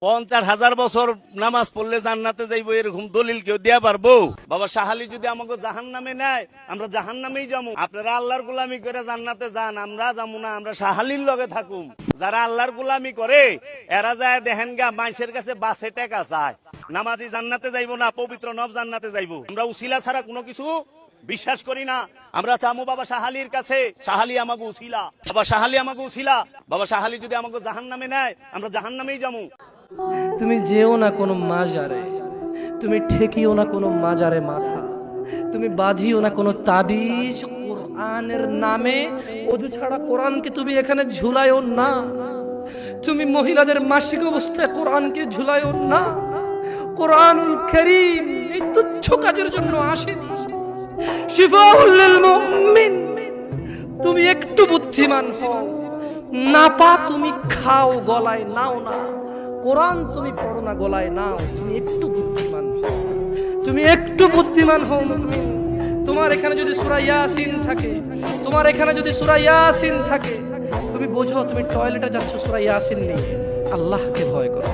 50,000 বছর নামাজ পড়লে জান্নাতে যাইবো এরকম দলিল কেউ দেয়া পারবো? বাবা শাহালি যদি আমাকে জাহান্নামে নেয়, আমরা জাহান্নামেই যাবো। আপনারা আল্লাহর গোলামি করে জান্নাতে যান, আমরা যাবো না, আমরা শাহালির লগে থাকুম। যারা আল্লাহর গোলামি করে এরা যায় দেখেন গা মানুষের কাছে বাসে টাকা চায়। নামাজি জান্নাতে যাইবো না, পবিত্র নব জান্নাতে যাইবো। আমরা উসিলা ছাড়া কোনো কিছু বিশ্বাস করি না। আমরা চামু বাবা শাহালির কাছে, শাহালি আমাকে উসিলা, বাবা শাহালি আমাকে উসিলা। বাবা শাহালি যদি আমাকে জাহান্নামে নেয়, আমরা জাহান্নামেই যাবো। তুমি যেও না কোনো মাজারে, তুমি ঠেকিও না কোনো মাজারে মাথা, তুমি বাঁধিও না কোনো তাবিজ। কোরআনের নামে অজু ছাড়া কোরআনকে তুমি এখানে ঝুলাইও না। তুমি মহিলাদের মাসিক অবস্থায় কোরআনকে ঝুলাইও না। কোরআনুল কারীম এই তুচ্ছ কাজের জন্য আসেনি। শিফাউল লিল মুমিন। তুমি একটু বুদ্ধিমান হও, নাপা তুমি খাও, গলায় নাও না। কোরআন তুমি পড়ো না, গলায় নাও। তুমি একটু বুদ্ধিমান হও, তুমি একটু বুদ্ধিমান হও মুমিন। তোমার এখানে যদি সূরা ইয়াসিন থাকে, তোমার এখানে যদি সূরা ইয়াসিন থাকে, তুমি বোঝো তুমি টয়লেটে যাচ্ছ সূরা ইয়াসিন নিয়ে। আল্লাহকে ভয় করো।